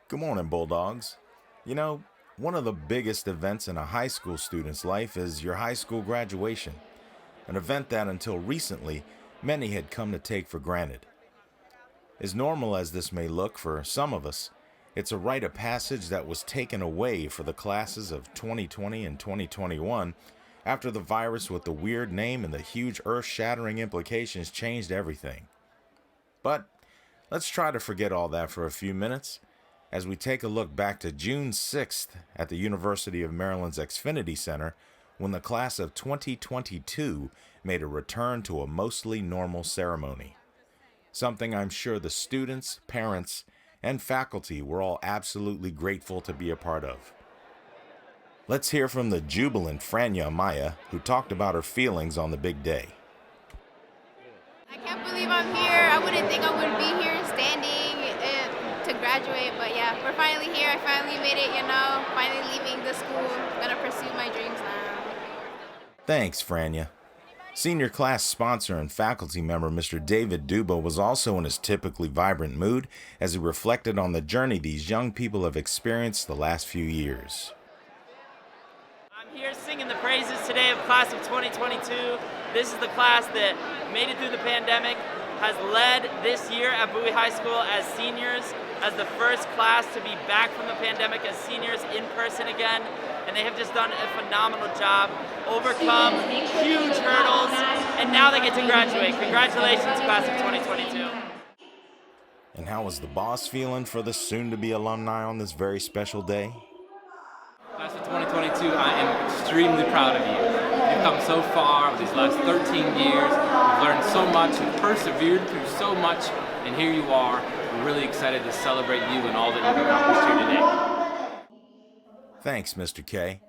Good morning, Bulldogs. You know, one of the biggest events in a high school student's life is your high school graduation, an event that until recently many had come to take for granted. As normal as this may look for some of us, it's a rite of passage that was taken away for the classes of 2020 and 2021 after the virus with the weird name and the huge earth-shattering implications changed everything. But let's try to forget all that for a few minutes as we take a look back to June 6th at the University of Maryland's Xfinity Center when the class of 2022 made a return to a mostly normal ceremony. Something I'm sure the students, parents, and faculty were all absolutely grateful to be a part of. Let's hear from the jubilant Franya Amaya, who talked about her feelings on the big day. I can't believe I'm here. I wouldn't think I would be here standing to graduate, but yeah, we're finally here. I finally made it, finally leaving the school. I'm gonna pursue my dreams now. Thanks, Franya. Senior class sponsor and faculty member Mr. David Duba was also in his typically vibrant mood as he reflected on the journey these young people have experienced the last few years. I'm here singing the praises today of class of 2022. This is the class that made it through the pandemic, has led this year at Bowie High School as seniors, as the first class to be back from the pandemic as seniors in person again, and they have just done a phenomenal job, overcome huge hurdles, and now they get to graduate. Congratulations, class of 2022. And how was the boss feeling for the soon-to-be alumni on this very special day? Class of 2022, I am extremely proud of you. You've come so far over these last 13 years. You've learned so much, you've persevered through so much, and here you are. We're really excited to celebrate you and all that you've accomplished here today. Thanks, Mr. K.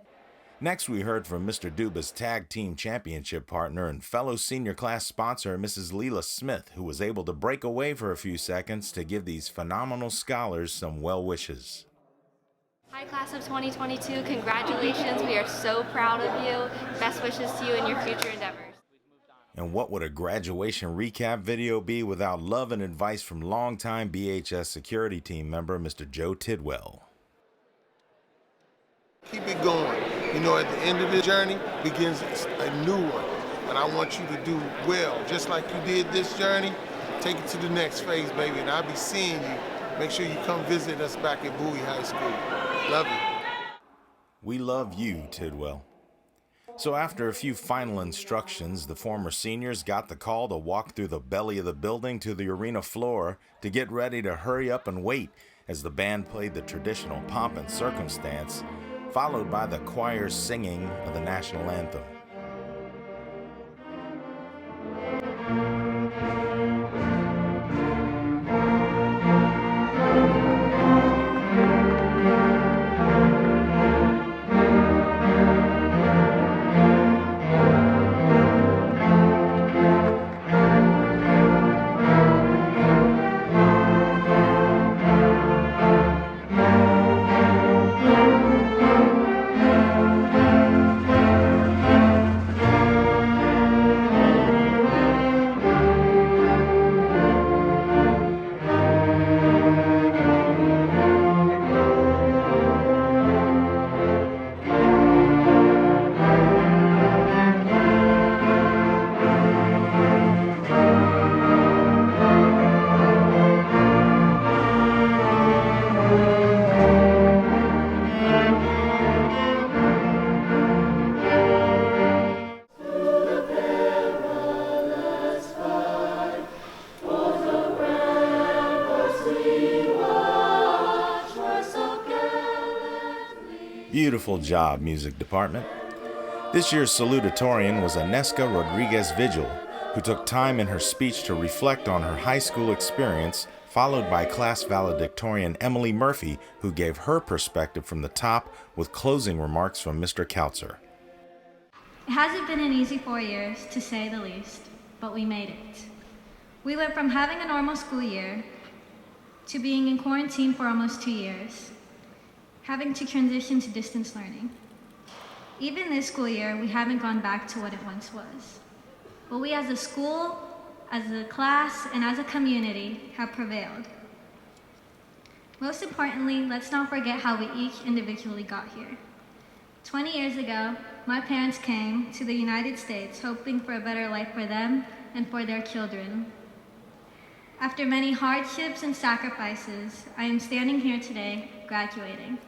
Next, we heard from Mr. Duba's tag team championship partner and fellow senior class sponsor, Mrs. Leela Smith, who was able to break away for a few seconds to give these phenomenal scholars some well wishes. Hi, class of 2022. Congratulations. We are so proud of you. Best wishes to you in your future endeavors. And what would a graduation recap video be without love and advice from longtime BHS security team member, Mr. Joe Tidwell? Keep it going. At the end of the journey begins a new one. And I want you to do well, just like you did this journey. Take it to the next phase, baby, and I'll be seeing you. Make sure you come visit us back at Bowie High School. Love you. We love you, Tidwell. So after a few final instructions, the former seniors got the call to walk through the belly of the building to the arena floor to get ready to hurry up and wait as the band played the traditional pomp and circumstance, followed by the choir's singing of the national anthem. Beautiful job, music department. This year's salutatorian was Aneska Rodriguez Vigil, who took time in her speech to reflect on her high school experience, followed by class valedictorian Emily Murphy, who gave her perspective from the top with closing remarks from Mr. Kautzer. It hasn't been an easy 4 years, to say the least, but we made it. We went from having a normal school year to being in quarantine for almost 2 years, having to transition to distance learning. Even this school year, we haven't gone back to what it once was. But we as a school, as a class, and as a community have prevailed. Most importantly, let's not forget how we each individually got here. 20 years ago, my parents came to the United States hoping for a better life for them and for their children. After many hardships and sacrifices, I am standing here today, graduating.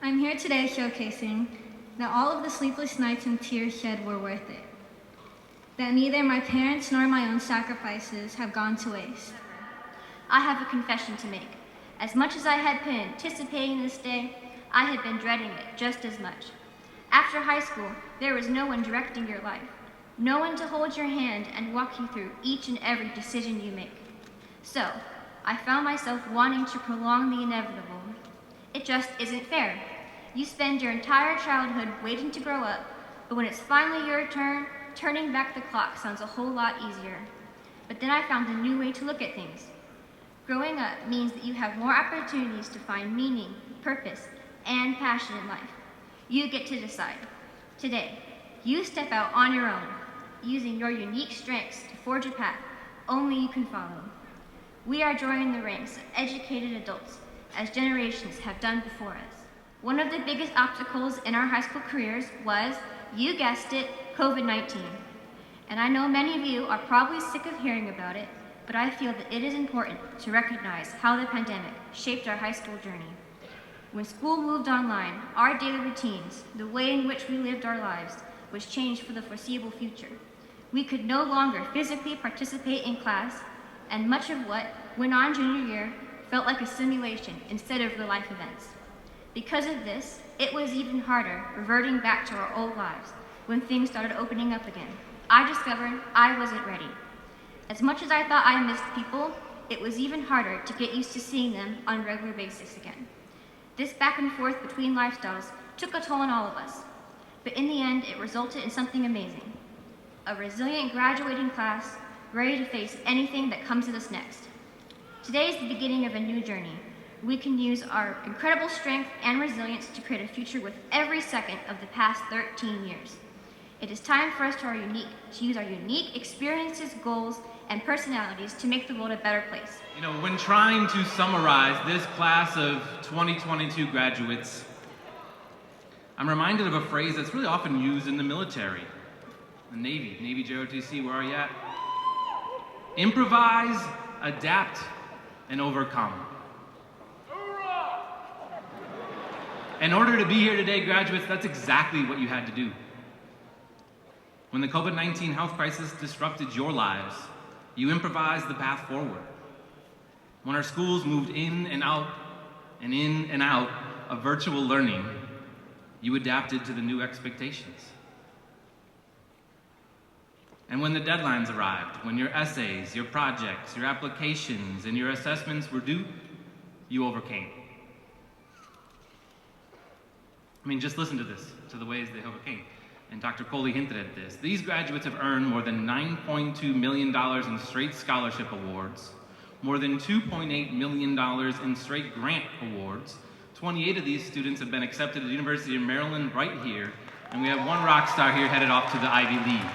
I'm here today showcasing that all of the sleepless nights and tears shed were worth it. That neither my parents nor my own sacrifices have gone to waste. I have a confession to make. As much as I had been anticipating this day, I had been dreading it just as much. After high school, there was no one directing your life, no one to hold your hand and walk you through each and every decision you make. So, I found myself wanting to prolong the inevitable. It just isn't fair. You spend your entire childhood waiting to grow up, but when it's finally your turn, turning back the clock sounds a whole lot easier. But then I found a new way to look at things. Growing up means that you have more opportunities to find meaning, purpose, and passion in life. You get to decide. Today, you step out on your own, using your unique strengths to forge a path only you can follow. We are joining the ranks of educated adults, as generations have done before us. One of the biggest obstacles in our high school careers was, you guessed it, COVID-19. And I know many of you are probably sick of hearing about it, but I feel that it is important to recognize how the pandemic shaped our high school journey. When school moved online, our daily routines, the way in which we lived our lives, was changed for the foreseeable future. We could no longer physically participate in class, and much of what went on junior year felt like a simulation instead of real-life events. Because of this, it was even harder reverting back to our old lives when things started opening up again. I discovered I wasn't ready. As much as I thought I missed people, it was even harder to get used to seeing them on a regular basis again. This back and forth between lifestyles took a toll on all of us, but in the end, it resulted in something amazing. A resilient graduating class, ready to face anything that comes at us next. Today is the beginning of a new journey. We can use our incredible strength and resilience to create a future with every second of the past 13 years. It is time for us to use our unique experiences, goals, and personalities to make the world a better place. You know, when trying to summarize this class of 2022 graduates, I'm reminded of a phrase that's really often used in the military, the Navy JOTC, where are you at? Improvise, adapt, and overcome. In order to be here today, graduates, that's exactly what you had to do. When the COVID-19 health crisis disrupted your lives, you improvised the path forward. When our schools moved in and out of virtual learning, you adapted to the new expectations. And when the deadlines arrived, when your essays, your projects, your applications, and your assessments were due, you overcame. I mean, just listen to this, to the ways they overcame. And Dr. Coley hinted at this. These graduates have earned more than $9.2 million in straight scholarship awards, more than $2.8 million in straight grant awards. 28 of these students have been accepted at the University of Maryland right here, and we have one rock star here headed off to the Ivy League.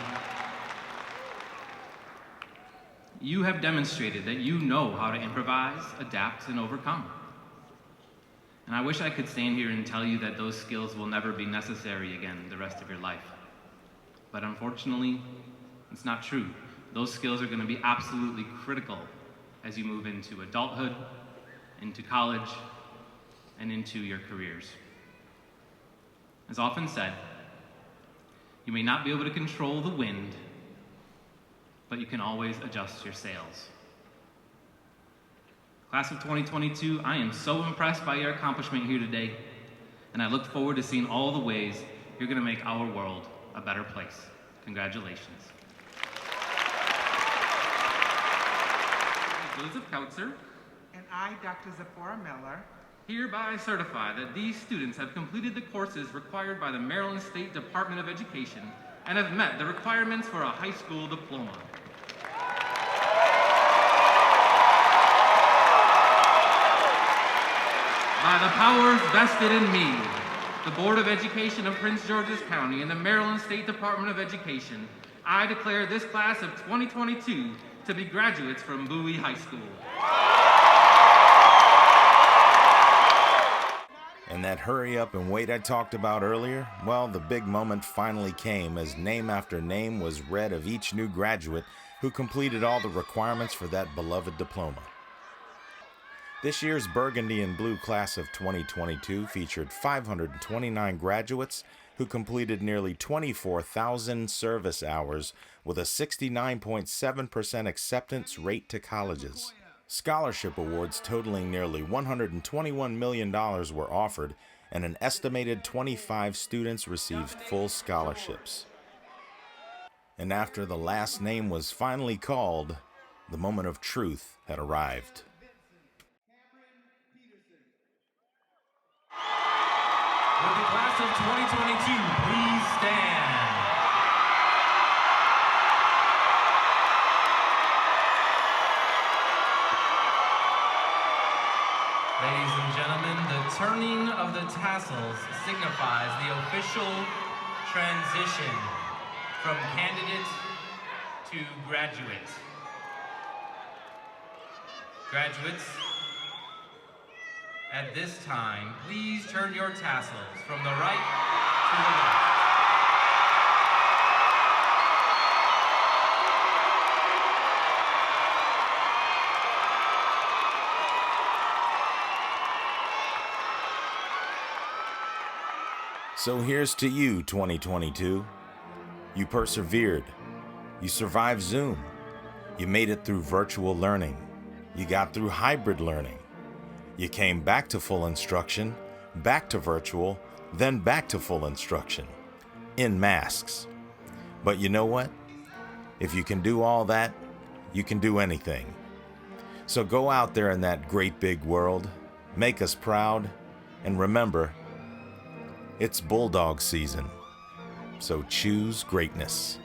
You have demonstrated that you know how to improvise, adapt, and overcome. And I wish I could stand here and tell you that those skills will never be necessary again the rest of your life. But unfortunately, it's not true. Those skills are going to be absolutely critical as you move into adulthood, into college, and into your careers. As often said, you may not be able to control the wind, but you can always adjust your sails. Class of 2022, I am so impressed by your accomplishment here today, and I look forward to seeing all the ways you're going to make our world a better place. Congratulations. Joseph Kautzer. And I, Dr. Zipporah Miller, hereby certify that these students have completed the courses required by the Maryland State Department of Education and have met the requirements for a high school diploma. By the powers vested in me, the Board of Education of Prince George's County and the Maryland State Department of Education, I declare this class of 2022 to be graduates from Bowie High School. that hurry up and wait I talked about earlier? Well, the big moment finally came as name after name was read of each new graduate who completed all the requirements for that beloved diploma. This year's Burgundy and Blue class of 2022 featured 529 graduates who completed nearly 24,000 service hours with a 69.7% acceptance rate to colleges. Scholarship awards totaling nearly $121 million were offered, and an estimated 25 students received full scholarships. And after the last name was finally called, the moment of truth had arrived. Would the class of 2022 please stand? Ladies and gentlemen, the turning of the tassels signifies the official transition from candidate to graduate. Graduates, at this time, please turn your tassels from the right to the left. So here's to you, 2022. You persevered. You survived Zoom. You made it through virtual learning. You got through hybrid learning. You came back to full instruction, back to virtual, then back to full instruction, in masks. But you know what? If you can do all that, you can do anything. So go out there in that great big world, make us proud, and remember, it's Bulldog season. So choose greatness.